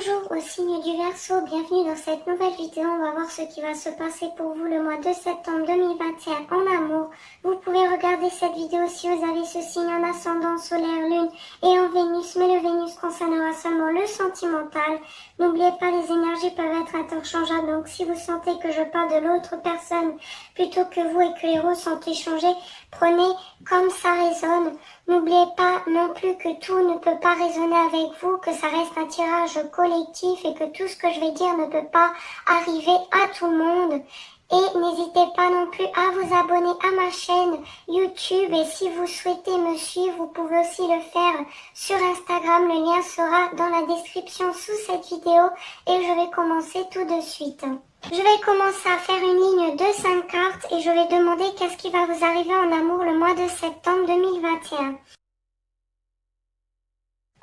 Bonjour au signe du Verseau, bienvenue dans cette nouvelle vidéo. On va voir ce qui va se passer pour vous le mois de septembre 2021 en amour. Vous pouvez regarder cette vidéo si vous avez ce signe en ascendant, solaire, lune et en Vénus, mais le Vénus concernera seulement le sentimental. N'oubliez pas, les énergies peuvent être interchangeables, donc si vous sentez que je parle de l'autre personne plutôt que vous et que les rôles sont échangés, prenez comme ça résonne. N'oubliez pas non plus que tout ne peut pas résonner avec vous, que ça reste un tirage collectif et que tout ce que je vais dire ne peut pas arriver à tout le monde. Et n'hésitez pas non plus à vous abonner à ma chaîne YouTube et si vous souhaitez me suivre, vous pouvez aussi le faire sur Instagram. Le lien sera dans la description sous cette vidéo et je vais commencer tout de suite. Je vais commencer à faire une ligne de 5 cartes et je vais demander qu'est-ce qui va vous arriver en amour le mois de septembre 2021.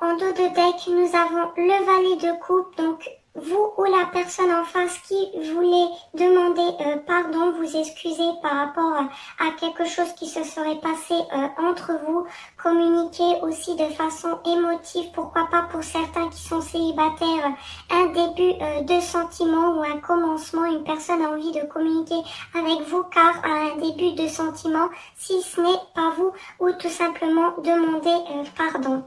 En dos de deck, nous avons le valet de coupe, donc vous ou la personne en face qui voulait demander pardon, vous excuser par rapport à quelque chose qui se serait passé entre vous, communiquer aussi de façon émotive, pourquoi pas pour certains qui sont célibataires, un début de sentiment ou un commencement, une personne a envie de communiquer avec vous car a un début de sentiment, si ce n'est pas vous, ou tout simplement demander pardon.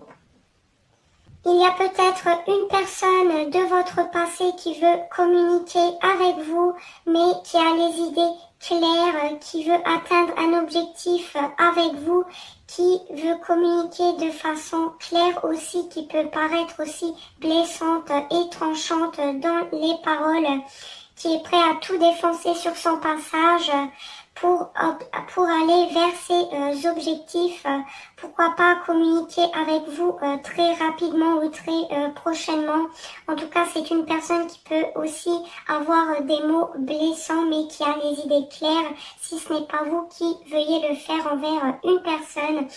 Il y a peut-être une personne de votre passé qui veut communiquer avec vous, mais qui a les idées claires, qui veut atteindre un objectif avec vous, qui veut communiquer de façon claire aussi, qui peut paraître aussi blessante et tranchante dans les paroles, qui est prêt à tout défoncer sur son passage pour aller vers ses objectifs, pourquoi pas communiquer avec vous très rapidement ou très prochainement. En tout cas, c'est une personne qui peut aussi avoir des mots blessants mais qui a les idées claires, si ce n'est pas vous qui veuillez le faire envers une personne,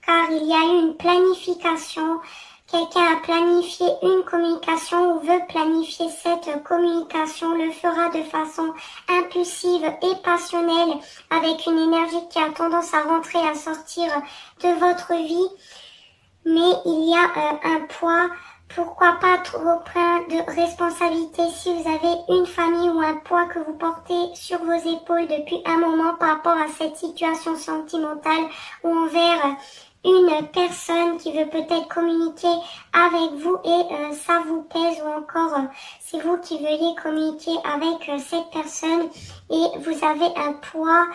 car il y a eu une planification. Quelqu'un a planifié une communication ou veut planifier cette communication, le fera de façon impulsive et passionnelle avec une énergie qui a tendance à rentrer, à sortir de votre vie. Mais il y a un poids, pourquoi pas trop plein de responsabilité si vous avez une famille ou un poids que vous portez sur vos épaules depuis un moment par rapport à cette situation sentimentale ou envers une personne qui veut peut-être communiquer avec vous et ça vous pèse, ou encore c'est vous qui veuillez communiquer avec cette personne et vous avez un poids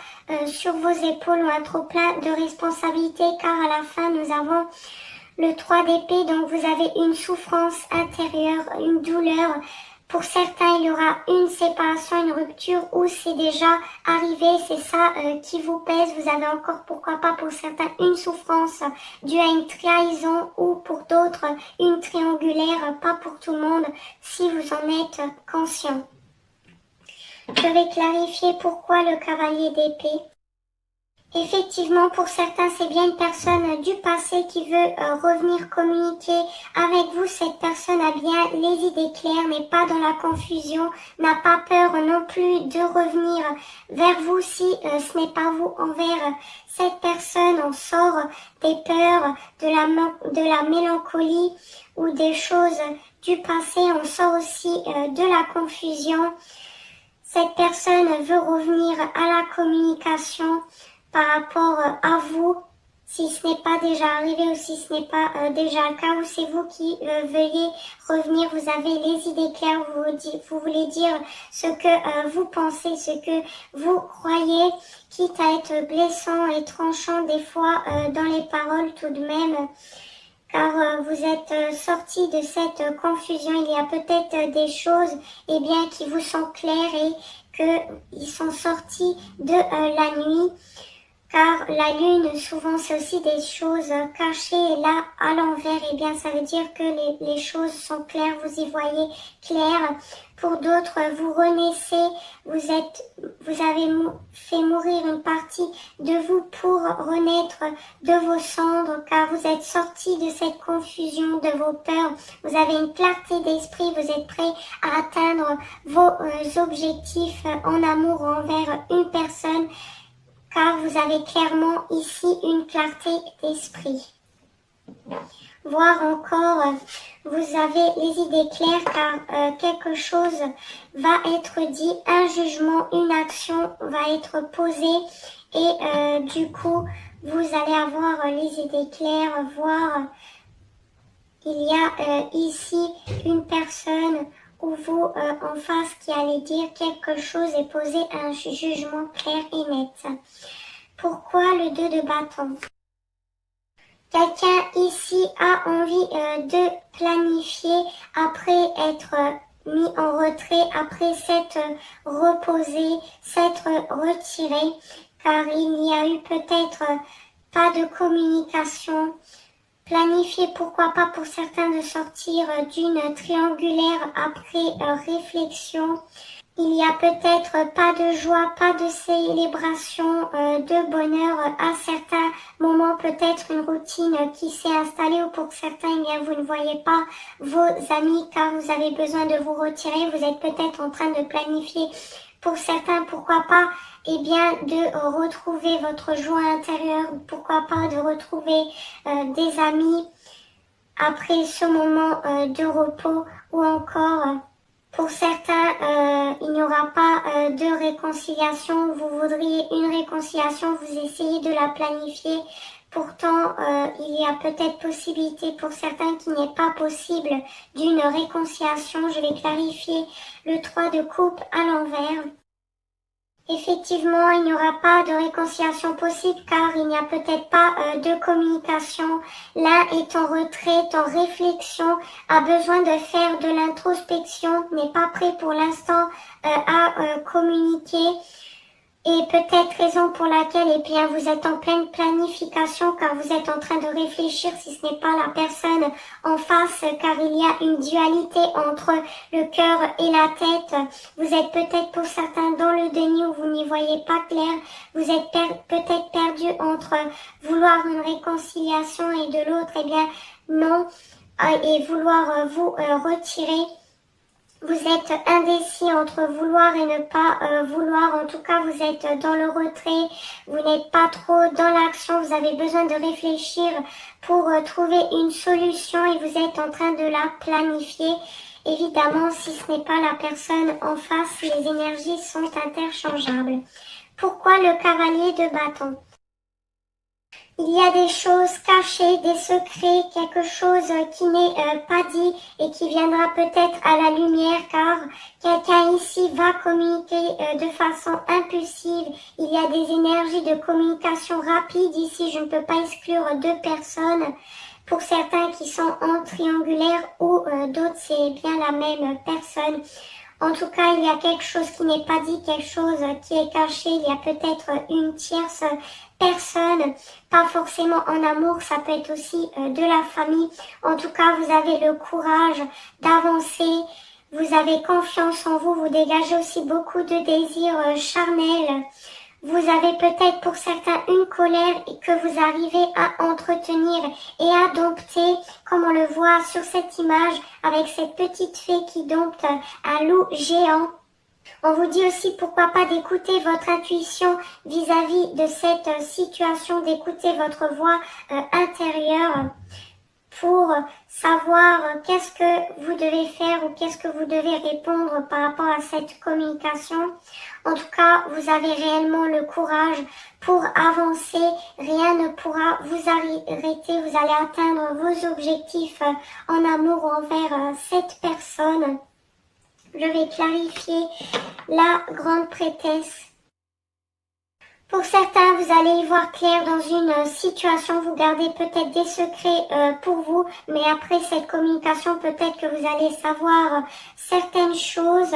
sur vos épaules ou un trop plein de responsabilités, car à la fin nous avons le 3 d'épée, donc vous avez une souffrance intérieure, une douleur. Pour certains, il y aura une séparation, une rupture, ou c'est déjà arrivé, c'est ça qui vous pèse. Vous avez encore, pourquoi pas pour certains, une souffrance due à une trahison, ou pour d'autres, une triangulaire, pas pour tout le monde, si vous en êtes conscient. Je vais clarifier pourquoi le cavalier d'épée. Effectivement, pour certains, c'est bien une personne du passé qui veut revenir communiquer avec vous. Cette personne a bien les idées claires, n'est pas dans la confusion, n'a pas peur non plus de revenir vers vous si ce n'est pas vous envers cette personne. On sort des peurs, de la mélancolie ou des choses du passé. On sort aussi de la confusion. Cette personne veut revenir à la communication par rapport à vous, si ce n'est pas déjà arrivé ou si ce n'est pas déjà le cas, ou c'est vous qui veuillez revenir, vous avez les idées claires, vous voulez dire ce que vous pensez, ce que vous croyez, quitte à être blessant et tranchant des fois dans les paroles tout de même, car vous êtes sorti de cette confusion. Il y a peut-être des choses bien, qui vous sont claires et qu'ils sont sortis de la nuit. Car la lune, souvent, c'est aussi des choses cachées. Et là, à l'envers, bien, ça veut dire que les choses sont claires, vous y voyez clair. Pour d'autres, vous renaissez, vous avez fait mourir une partie de vous pour renaître de vos cendres, car vous êtes sorti de cette confusion, de vos peurs. Vous avez une clarté d'esprit, vous êtes prêt à atteindre vos objectifs en amour envers une personne, car vous avez clairement ici une clarté d'esprit. voire encore vous avez les idées claires car quelque chose va être dit, un jugement, une action va être posée et du coup vous allez avoir les idées claires, voire il y a ici une personne ou vous en face qui allez dire quelque chose et poser un jugement clair et net. Pourquoi le 2 de bâton? Quelqu'un ici a envie de planifier après être mis en retrait, après s'être reposé, s'être retiré, car il y a eu peut-être pas de communication. Planifier, pourquoi pas pour certains de sortir d'une triangulaire après réflexion. Il y a peut-être pas de joie, pas de célébration, de bonheur à certains moments, peut-être une routine qui s'est installée ou pour certains, eh bien, vous ne voyez pas vos amis car vous avez besoin de vous retirer. Vous êtes peut-être en train de planifier pour certains, pourquoi pas, eh bien, de retrouver votre joie intérieure, pourquoi pas de retrouver des amis après ce moment de repos ou encore pour certains, il n'y aura pas de réconciliation. Vous voudriez une réconciliation, vous essayez de la planifier. Pourtant, il y a peut-être possibilité pour certains qu'il n'est pas possible d'une réconciliation. Je vais clarifier le 3 de coupe à l'envers. Effectivement, il n'y aura pas de réconciliation possible car il n'y a peut-être pas de communication. L'un est en retrait, en réflexion, a besoin de faire de l'introspection, n'est pas prêt pour l'instant à communiquer. Et peut-être raison pour laquelle, eh bien, vous êtes en pleine planification car vous êtes en train de réfléchir si ce n'est pas la personne en face, car il y a une dualité entre le cœur et la tête. Vous êtes peut-être pour certains dans le déni où vous n'y voyez pas clair. Vous êtes peut-être perdu entre vouloir une réconciliation et de l'autre, eh bien, non, et vouloir vous retirer. Vous êtes indécis entre vouloir et ne pas vouloir. En tout cas, vous êtes dans le retrait. Vous n'êtes pas trop dans l'action. Vous avez besoin de réfléchir pour trouver une solution et vous êtes en train de la planifier. Évidemment, si ce n'est pas la personne en face, les énergies sont interchangeables. Pourquoi le cavalier de bâton? Il y a des choses cachées, des secrets, quelque chose qui n'est pas dit et qui viendra peut-être à la lumière car quelqu'un ici va communiquer de façon impulsive. Il y a des énergies de communication rapide ici, je ne peux pas exclure deux personnes. Pour certains qui sont en triangulaire ou d'autres, c'est bien la même personne. En tout cas, il y a quelque chose qui n'est pas dit, quelque chose qui est caché. Il y a peut-être une tierce personne, pas forcément en amour, ça peut être aussi de la famille. En tout cas, vous avez le courage d'avancer, vous avez confiance en vous, vous dégagez aussi beaucoup de désirs charnels. Vous avez peut-être pour certains une colère que vous arrivez à entretenir et à dompter, comme on le voit sur cette image avec cette petite fée qui dompte un loup géant. On vous dit aussi pourquoi pas d'écouter votre intuition vis-à-vis de cette situation, d'écouter votre voix intérieure pour savoir qu'est-ce que vous devez faire ou qu'est-ce que vous devez répondre par rapport à cette communication. En tout cas, vous avez réellement le courage pour avancer. Rien ne pourra vous arrêter. Vous allez atteindre vos objectifs en amour envers cette personne. Je vais clarifier la grande prêtresse. Pour certains, vous allez y voir clair dans une situation, vous gardez peut-être des secrets pour vous, mais après cette communication, peut-être que vous allez savoir certaines choses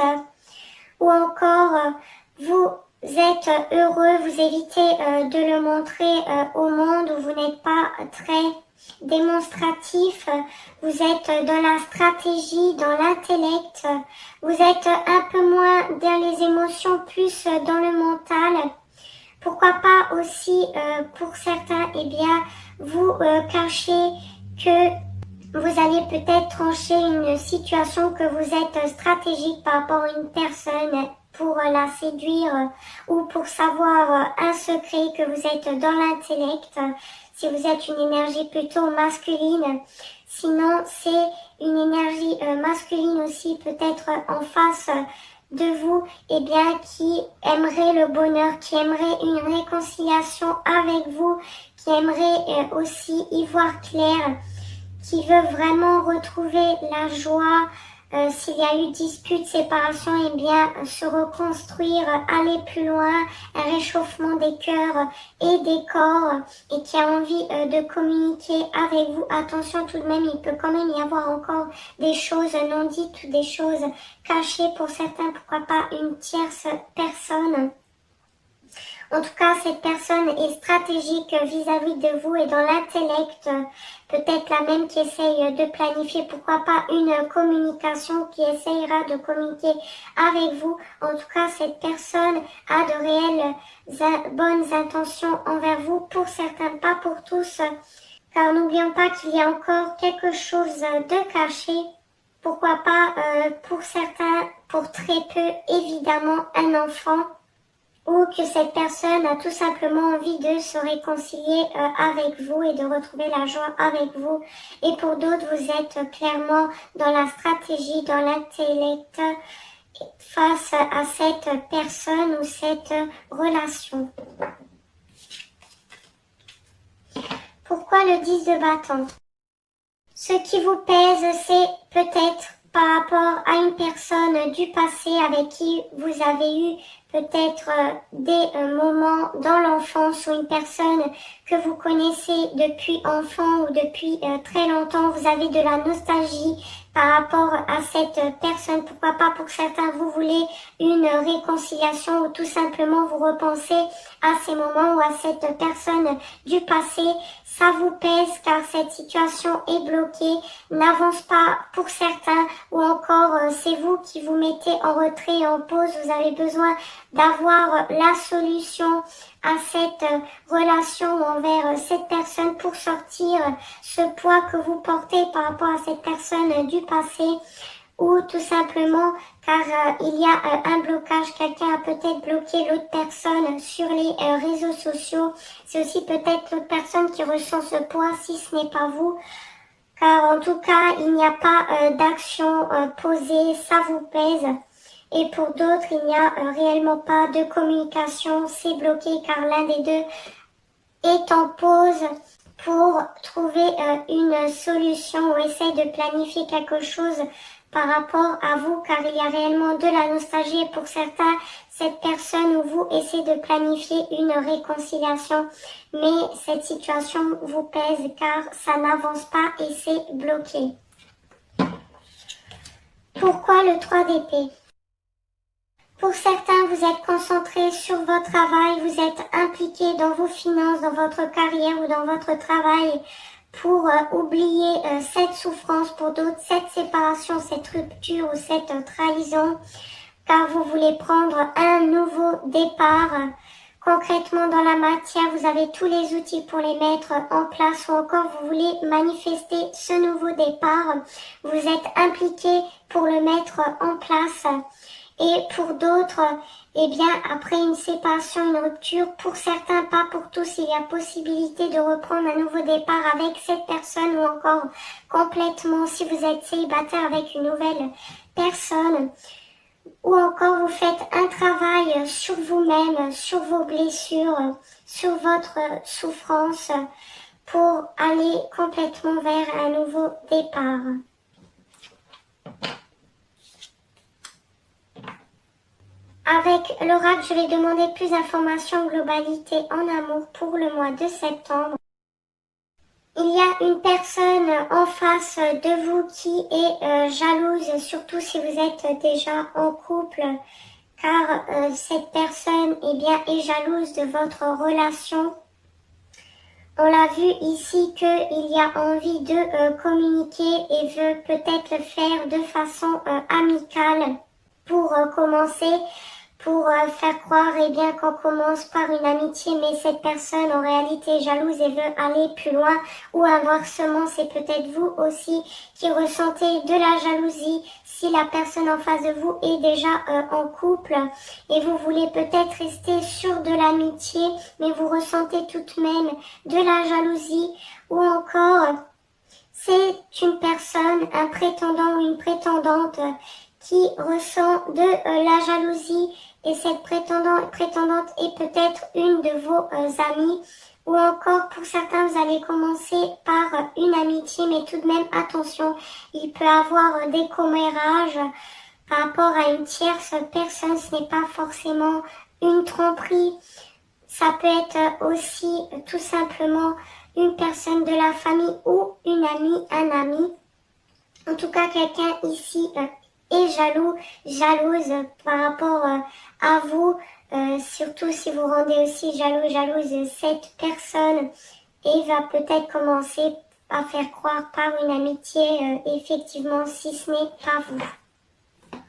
ou encore vous êtes heureux, vous évitez de le montrer au monde où vous n'êtes pas très démonstratif, vous êtes dans la stratégie, dans l'intellect, vous êtes un peu moins dans les émotions, plus dans le mental. Pourquoi pas aussi pour certains, eh bien, vous cachez que vous allez peut-être trancher une situation, que vous êtes stratégique par rapport à une personne pour la séduire ou pour savoir un secret, que vous êtes dans l'intellect. si vous êtes une énergie plutôt masculine. Sinon, c'est une énergie masculine aussi, peut-être en face de vous, eh bien, qui aimerait le bonheur, qui aimerait une réconciliation avec vous, qui aimerait aussi y voir clair, qui veut vraiment retrouver la joie, s'il y a eu dispute, séparation, eh bien, se reconstruire, aller plus loin, un réchauffement des cœurs et des corps, et qui a envie de communiquer avec vous. Attention tout de même, il peut quand même y avoir encore des choses non dites ou des choses cachées pour certains, pourquoi pas une tierce personne. En tout cas, cette personne est stratégique vis-à-vis de vous et dans l'intellect, peut-être la même qui essaye de planifier, pourquoi pas une communication, qui essayera de communiquer avec vous. En tout cas, cette personne a de réelles bonnes intentions envers vous, pour certains, pas pour tous, car n'oublions pas qu'il y a encore quelque chose de caché. Pourquoi pas pour certains, pour très peu, évidemment, un enfant, ou que cette personne a tout simplement envie de se réconcilier avec vous et de retrouver la joie avec vous. Et pour d'autres, vous êtes clairement dans la stratégie, dans l'intellect face à cette personne ou cette relation. Pourquoi le 10 de bâton? Ce qui vous pèse, c'est peut-être par rapport à une personne du passé avec qui vous avez eu peut-être des moments dans l'enfance, ou une personne que vous connaissez depuis enfant ou depuis très longtemps. Vous avez de la nostalgie par rapport à cette personne. Pourquoi pas pour certains, vous voulez une réconciliation, ou tout simplement vous repensez à ces moments ou à cette personne du passé. Ça vous pèse car cette situation est bloquée, n'avance pas pour certains, ou encore c'est vous qui vous mettez en retrait et en pause. Vous avez besoin d'avoir la solution à cette relation envers cette personne pour sortir ce poids que vous portez par rapport à cette personne du passé, ou tout simplement car il y a un blocage, quelqu'un a peut-être bloqué l'autre personne sur les réseaux sociaux. C'est aussi peut-être l'autre personne qui ressent ce poids, si ce n'est pas vous, car en tout cas il n'y a pas d'action posée, ça vous pèse. Et pour d'autres, il n'y a réellement pas de communication, c'est bloqué car l'un des deux est en pause pour trouver une solution, ou essaie de planifier quelque chose par rapport à vous, car il y a réellement de la nostalgie. Et pour certains, cette personne ou vous essayez de planifier une réconciliation, mais cette situation vous pèse car ça n'avance pas et c'est bloqué. Pourquoi le 3 d'épée? Pour certains, vous êtes concentré sur votre travail, vous êtes impliqué dans vos finances, dans votre carrière ou dans votre travail pour oublier cette souffrance. Pour d'autres, cette séparation, cette rupture ou cette trahison, car vous voulez prendre un nouveau départ. Concrètement, dans la matière, vous avez tous les outils pour les mettre en place, ou encore vous voulez manifester ce nouveau départ. Vous êtes impliqué pour le mettre en place. Et pour d'autres, eh bien, après une séparation, une rupture, pour certains, pas pour tous, il y a possibilité de reprendre un nouveau départ avec cette personne, ou encore complètement, si vous êtes célibataire, avec une nouvelle personne. Ou encore vous faites un travail sur vous-même, sur vos blessures, sur votre souffrance, pour aller complètement vers un nouveau départ. Avec l'oracle, je vais demander plus d'informations, globalité en amour pour le mois de septembre. Il y a une personne en face de vous qui est jalouse, surtout si vous êtes déjà en couple, car cette personne est jalouse de votre relation. On l'a vu ici qu'il y a envie de communiquer et veut peut-être le faire de façon amicale pour commencer, pour faire croire bien qu'on commence par une amitié, mais cette personne en réalité est jalouse et veut aller plus loin, ou inversement, c'est peut-être vous aussi qui ressentez de la jalousie si la personne en face de vous est déjà en couple et vous voulez peut-être rester sur de l'amitié, mais vous ressentez tout de même de la jalousie, ou encore c'est une personne, un prétendant ou une prétendante qui ressent de la jalousie, et cette prétendante est peut-être une de vos amies, ou encore pour certains vous allez commencer par une amitié, mais tout de même attention, il peut avoir des commérages par rapport à une tierce personne, ce n'est pas forcément une tromperie, ça peut être aussi tout simplement une personne de la famille ou une amie, un ami. En tout cas, quelqu'un ici est jaloux, jalouse par rapport à vous, surtout si vous rendez aussi jaloux, jalouse cette personne, et va peut-être commencer à faire croire par une amitié, effectivement, si ce n'est pas vous.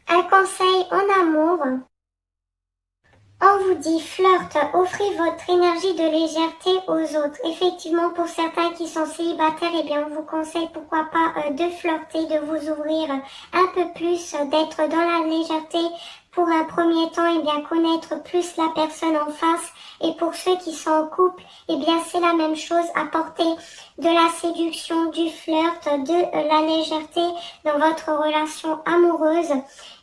Un conseil en amour. On vous dit flirt, offrez votre énergie de légèreté aux autres. Effectivement, pour certains qui sont célibataires, eh bien, on vous conseille pourquoi pas de flirter, de vous ouvrir un peu plus, d'être dans la légèreté pour un premier temps, eh bien, connaître plus la personne en face. Et pour ceux qui sont en couple, eh bien, c'est la même chose, apporter de la séduction, du flirt, de la légèreté dans votre relation amoureuse.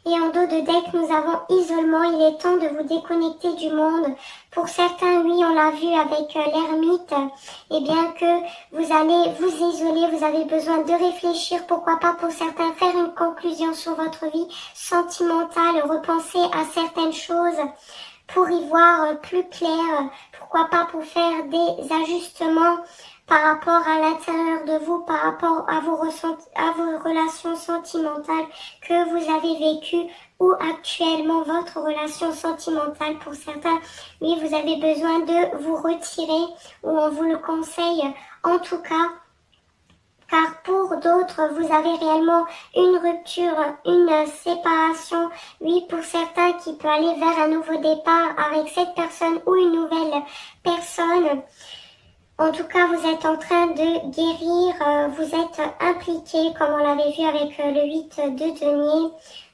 Et en dos de deck, nous avons isolement. Il est temps de vous déconnecter du monde. Pour certains, oui, on l'a vu avec l'ermite, eh bien que vous allez vous isoler, vous avez besoin de réfléchir, pourquoi pas pour certains faire une conclusion sur votre vie sentimentale, repenser à certaines choses pour y voir plus clair, pourquoi pas pour faire des ajustements par rapport à l'intérieur de vous, par rapport à vos relations sentimentales que vous avez vécues, ou actuellement votre relation sentimentale. Pour certains, oui, vous avez besoin de vous retirer, ou on vous le conseille en tout cas, car pour d'autres, vous avez réellement une rupture, une séparation. Oui, pour certains qui peut aller vers un nouveau départ avec cette personne ou une nouvelle personne. En tout cas, vous êtes en train de guérir, vous êtes impliqué, comme on l'avait vu avec le 8 de denier.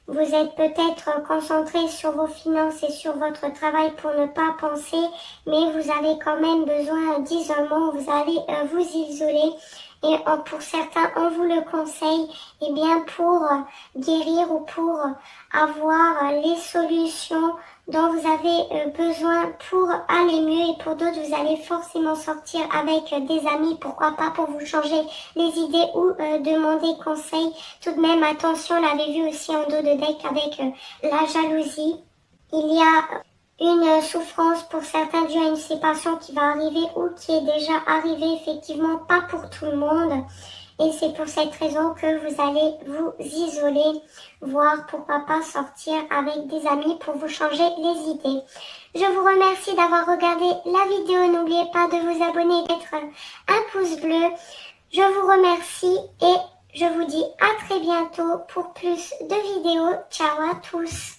Vous êtes peut-être concentré sur vos finances et sur votre travail pour ne pas penser, mais vous avez quand même besoin d'isolement, vous allez vous isoler. Et pour certains, on vous le conseille, eh bien pour guérir ou pour avoir les solutions dont vous avez besoin pour aller mieux. Et pour d'autres, vous allez forcément sortir avec des amis, pourquoi pas pour vous changer les idées ou demander conseil. Tout de même, attention, on l'avait vu aussi en dos de deck avec la jalousie. Il y a une souffrance pour certains due à une séparation qui va arriver ou qui est déjà arrivée, effectivement pas pour tout le monde. Et c'est pour cette raison que vous allez vous isoler, voire pourquoi pas sortir avec des amis pour vous changer les idées. Je vous remercie d'avoir regardé la vidéo. N'oubliez pas de vous abonner et mettre un pouce bleu. Je vous remercie et je vous dis à très bientôt pour plus de vidéos. Ciao à tous.